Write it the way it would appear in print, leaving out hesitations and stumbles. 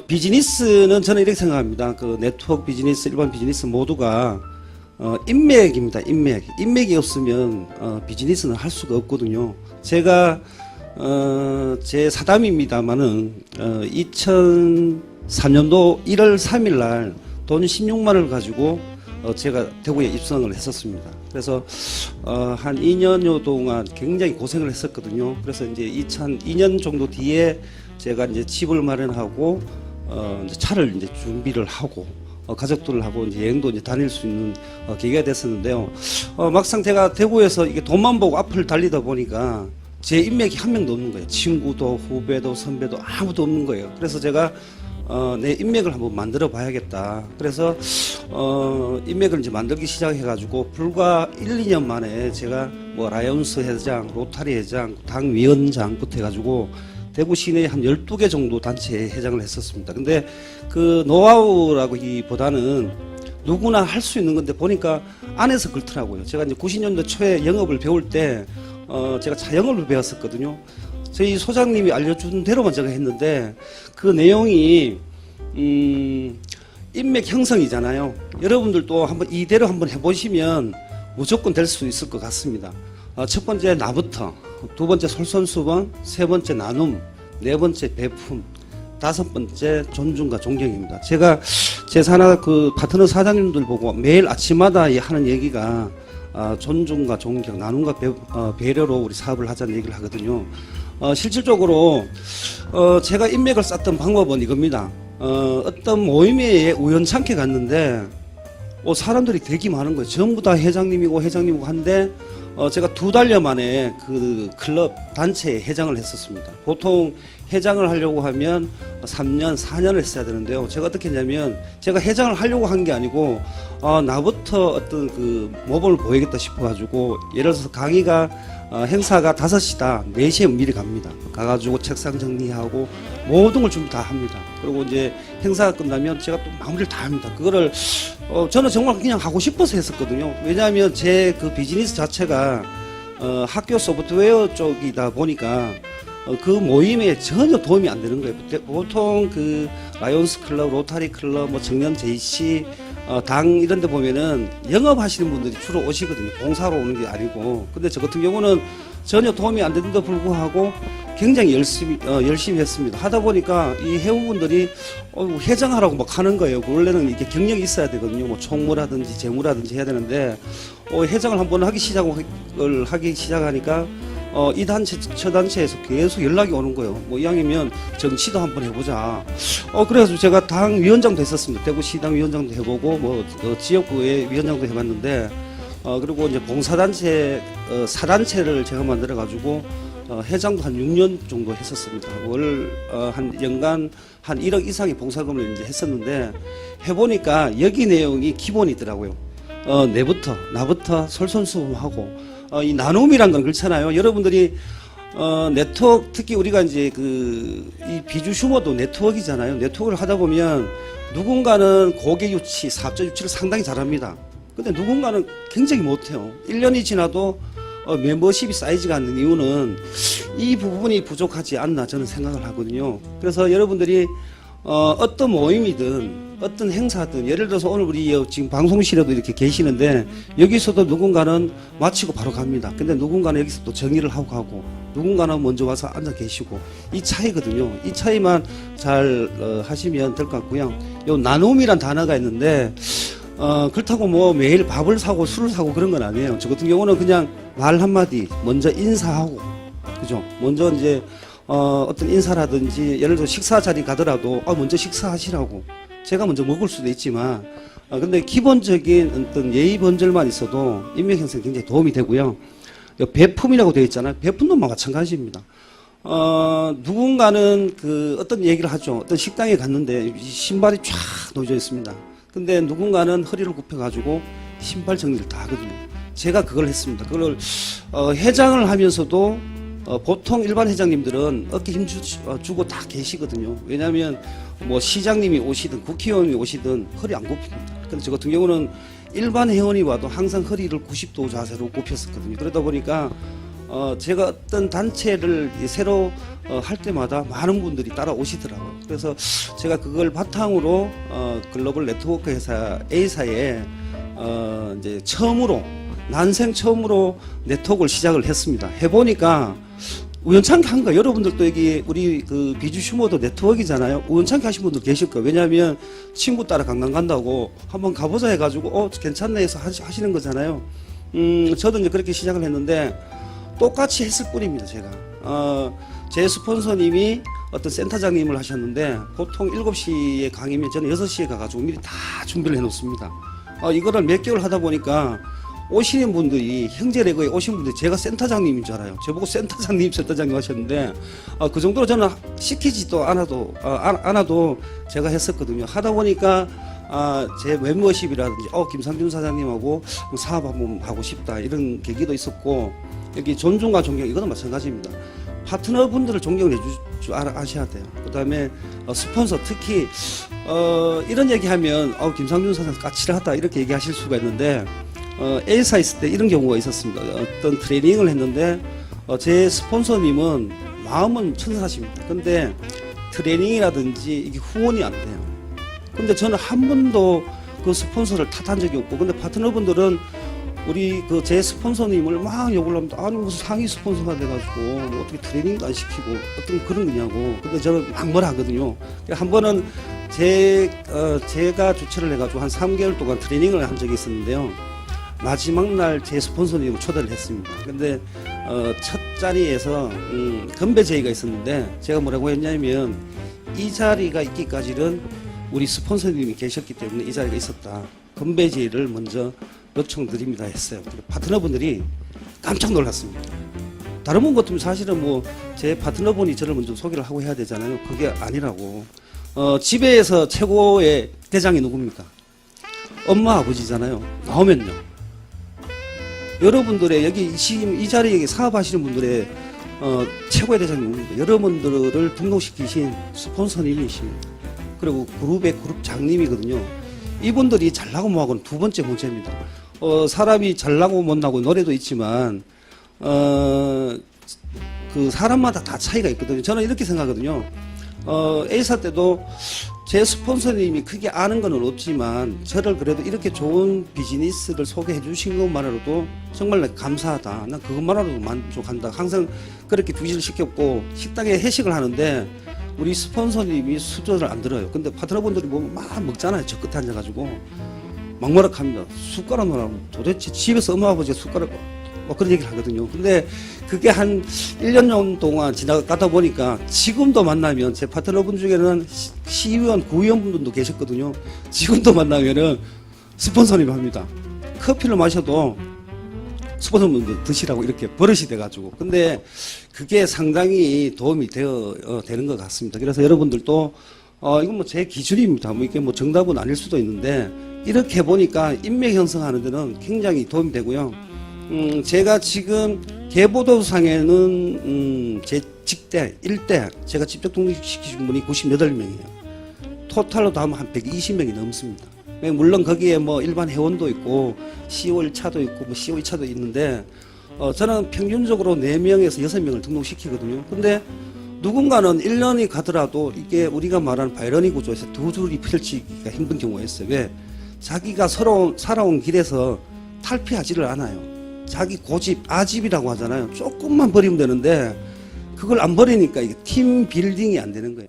비즈니스는 저는 이렇게 생각합니다. 그 네트워크 비즈니스, 일반 비즈니스 모두가 인맥입니다. 인맥. 인맥이 없으면 비즈니스는 할 수가 없거든요. 제가 제 사담입니다만은 2003년도 1월 3일 날 돈 16만 원을 가지고 제가 대구에 입성을 했었습니다. 그래서 한 2년여 동안 굉장히 고생을 했었거든요. 그래서 이제 2002년 정도 뒤에 제가 이제 집을 마련하고 이제 차를 이제 준비를 하고 가족들하고 이제 여행도 이제 다닐 수 있는 계기가 됐었는데요. 막상 제가 대구에서 이게 돈만 보고 앞을 달리다 보니까 제 인맥이 한 명도 없는 거예요. 친구도 후배도 선배도 아무도 없는 거예요. 그래서 제가 내 인맥을 한번 만들어 봐야겠다. 그래서 인맥을 이제 만들기 시작해 가지고 불과 1, 2년 만에 제가 뭐 라이온스 회장, 로타리 회장, 당 위원장부터 해 가지고 대구 시내에 한 12개 정도 단체 회장을 했었습니다. 근데 그 노하우라기보다는 누구나 할 수 있는 건데 보니까 안에서 그렇더라고요. 제가 이제 90년대 초에 영업을 배울 때 제가 자영업을 배웠었거든요. 저희 소장님이 알려준 대로만 제가 했는데 그 내용이 인맥 형성이잖아요. 여러분들도 한번 이대로 한번 해보시면 무조건 될 수 있을 것 같습니다. 첫 번째 나부터, 두 번째 솔선수범, 세 번째 나눔, 네 번째 배품, 다섯 번째 존중과 존경입니다. 제가 제 산하 그 파트너 사장님들 보고 매일 아침마다 하는 얘기가 존중과 존경, 나눔과 배려로 우리 사업을 하자는 얘기를 하거든요. 실질적으로 제가 인맥을 쌓던 방법은 이겁니다. 어떤 모임에 우연찮게 갔는데 사람들이 되게 많은 거예요. 전부 다 회장님이고 한데 제가 2달여 만에 그 클럽 단체에 회장을 했었습니다. 보통 회장을 하려고 하면 3년, 4년을 했어야 되는데요. 제가 어떻게 했냐면 제가 회장을 하려고 한 게 아니고 나부터 어떤 그 모범을 보이겠다 싶어가지고 예를 들어서 강의가 행사가 5시다. 4시에 미리 갑니다. 가가지고 책상 정리하고 모든 걸 준비 다 합니다. 그리고 이제 행사가 끝나면 제가 또 마무리를 다 합니다. 그거를 저는 정말 그냥 하고 싶어서 했었거든요. 왜냐하면 제 그 비즈니스 자체가 학교 소프트웨어 쪽이다 보니까 그 모임에 전혀 도움이 안 되는 거예요. 보통 그 라이온스 클럽, 로타리 클럽, 뭐 청년 JC 당 이런 데 보면은 영업하시는 분들이 주로 오시거든요. 봉사로 오는 게 아니고. 근데 저 같은 경우는 전혀 도움이 안 되는데도 불구하고 굉장히 열심히 했습니다. 하다 보니까 이 회원분들이 회장하라고 막 하는 거예요. 원래는 이게 경력이 있어야 되거든요. 뭐 총무라든지 재무라든지 해야 되는데 회장을 한번 하기 시작하니까 이 단체, 저 단체에서 계속 연락이 오는 거예요. 뭐 이왕이면 정치도 한번 해보자. 그래서 제가 당 위원장도 했었습니다. 대구시당 위원장도 해보고, 지역구의 위원장도 해봤는데, 그리고 이제 봉사단체, 사단체를 제가 만들어가지고, 회장도 한 6년 정도 했었습니다. 한 연간 한 1억 이상의 봉사금을 이제 했었는데, 해보니까 여기 내용이 기본이더라고요. 나부터 솔선수범하고, 이 나눔이란 건 그렇잖아요. 여러분들이 네트워크, 특히 우리가 이제 이 비주 슈머도 네트워크이잖아요. 네트워크를 하다 보면 누군가는 고객 유치, 사업자 유치를 상당히 잘합니다. 근데 누군가는 굉장히 못해요. 1년이 지나도 멤버십이 쌓이지가 않는 이유는 이 부분이 부족하지 않나 저는 생각을 하거든요. 그래서 여러분들이 어떤 모임이든 어떤 행사든 예를 들어서 오늘 우리 지금 방송실에도 이렇게 계시는데 여기서도 누군가는 마치고 바로 갑니다. 근데 누군가는 여기서 또 정리를 하고 가고 누군가는 먼저 와서 앉아 계시고 이 차이거든요. 이 차이만 잘 하시면 될 것 같고요. 요 나눔이란 단어가 있는데 그렇다고 뭐 매일 밥을 사고 술을 사고 그런 건 아니에요. 저 같은 경우는 그냥 말 한마디 먼저 인사하고 그죠? 먼저 이제 어떤 인사라든지 예를 들어 식사 자리 가더라도 먼저 식사하시라고 제가 먼저 먹을 수도 있지만 근데 기본적인 어떤 예의 번절만 있어도 인맥 형성에 굉장히 도움이 되고요. 배품이라고 되어 있잖아요. 배품도 마찬가지입니다. 누군가는 어떤 얘기를 하죠. 어떤 식당에 갔는데 신발이 쫙 놓여져 있습니다. 근데 누군가는 허리를 굽혀가지고 신발 정리를 다 하거든요. 제가 그걸 했습니다. 그걸 회장을 하면서도 보통 일반 회장님들은 어깨 힘 주고 다 계시거든요. 왜냐하면 뭐 시장님이 오시든 국회의원이 오시든 허리 안 굽힙니다. 근데 저 같은 경우는 일반 회원이 와도 항상 허리를 90도 자세로 굽혔었거든요. 그러다 보니까 제가 어떤 단체를 새로 할 때마다 많은 분들이 따라오시더라고요. 그래서 제가 그걸 바탕으로 글로벌 네트워크 회사 A사에 이제 난생 처음으로 네트워크를 시작을 했습니다. 해보니까 우연찮게 한 거예요. 여러분들도 여기 우리 그 비주 슈머도 네트워크이잖아요. 우연찮게 하신 분들 계실 거예요. 왜냐하면 친구 따라 강남 간다고 한번 가보자 해가지고 괜찮네 해서 하시는 거잖아요. 저도 이제 그렇게 시작을 했는데 똑같이 했을 뿐입니다. 제가 제 스폰서님이 어떤 센터장님을 하셨는데 보통 7시에 강의면 저는 6시에 가가지고 미리 다 준비를 해놓습니다. 이거를 몇 개월 하다 보니까 오시는 분들이 형제레거에 오신 분들이 제가 센터장님인 줄 알아요. 저보고 센터장님 하셨는데 그 정도로 저는 시키지도 않아도 제가 했었거든요. 하다 보니까 제 멤버십이라든지 김상준 사장님하고 사업 한번 하고 싶다 이런 계기도 있었고, 여기 존중과 존경 이거는 마찬가지입니다. 파트너분들을 존경해 줄 아셔야 돼요. 그 다음에 스폰서 특히 이런 얘기하면 김상준 사장 까칠하다 이렇게 얘기하실 수가 있는데 A사 있을 때 이런 경우가 있었습니다. 어떤 트레이닝을 했는데 제 스폰서님은 마음은 천사십니다. 근데 트레이닝이라든지 이게 후원이 안 돼요. 근데 저는 한 번도 그 스폰서를 탓한 적이 없고, 근데 파트너분들은 우리 그 제 스폰서님을 막 욕을 합니다. 아니 무슨 상위 스폰서가 돼가지고 뭐 어떻게 트레이닝도 안 시키고 어떤 그런 거냐고. 근데 저는 막 뭐라 하거든요. 한 번은 제가 주최를 해가지고 한 3개월 동안 트레이닝을 한 적이 있었는데요. 마지막 날 제 스폰서님을 초대를 했습니다. 근데 첫 자리에서 건배 제의가 있었는데 제가 뭐라고 했냐면 이 자리가 있기까지는 우리 스폰서님이 계셨기 때문에 이 자리가 있었다. 건배 제의를 먼저 요청드립니다 했어요. 파트너분들이 깜짝 놀랐습니다. 다른 분 같으면 사실은 뭐 제 파트너분이 저를 먼저 소개를 하고 해야 되잖아요. 그게 아니라고. 집에서 최고의 대장이 누굽니까? 엄마 아버지잖아요. 나오면요. 여러분들의 여기 지금 이 자리에 사업하시는 분들의 최고의 대장이 누굽니까? 여러분들을 등록시키신 스폰서님이십니다. 그리고 그룹의 그룹 장님이거든요. 이분들이 잘나고 못하고는 두 번째 문제입니다. 사람이 잘나고 못나고 노래도 있지만 그 사람마다 다 차이가 있거든요. 저는 이렇게 생각하거든요. A사 때도 제 스폰서님이 크게 아는 건 없지만 저를 그래도 이렇게 좋은 비즈니스를 소개해 주신 것만으로도 정말 감사하다. 난 그것만으로도 만족한다. 항상 그렇게 비즈를 시켰고, 식당에 회식을 하는데 우리 스폰서님이 수저를 안 들어요. 근데 파트너분들이 보면 막 먹잖아요. 저 끝에 앉아가지고 막무락합니다. 숟가락 놓으라고. 도대체 집에서 엄마 아버지가 숟가락 뭐 그런 얘기를 하거든요. 근데 그게 한 1년 동안 지나가다 보니까 지금도 만나면 제 파트너분 중에는 시의원, 구의원분들도 계셨거든요. 지금도 만나면은 스폰서님 합니다. 커피를 마셔도 스폰서분들 드시라고 이렇게 버릇이 돼가지고. 근데 그게 상당히 도움이 되는 것 같습니다. 그래서 여러분들도 이건 뭐 제 기준입니다. 뭐 이게 뭐 정답은 아닐 수도 있는데 이렇게 보니까 인맥 형성하는 데는 굉장히 도움이 되고요. 제가 지금 계보도상에는 제 직대 1대 제가 직접 등록시키신 분이 98명이에요. 토탈로도 하면 한 120명이 넘습니다. 물론 거기에 뭐 일반 회원도 있고 CO 1차도 있고 뭐 CO 2차도 있는데 저는 평균적으로 4명에서 6명을 등록시키거든요. 근데 누군가는 1년이 가더라도 이게 우리가 말하는 바이러니 구조에서 두 줄이 펼치기가 힘든 경우가 있어요. 왜? 자기가 살아온 길에서 탈피하지를 않아요. 자기 고집, 아집이라고 하잖아요. 조금만 버리면 되는데 그걸 안 버리니까 이게 팀 빌딩이 안 되는 거예요.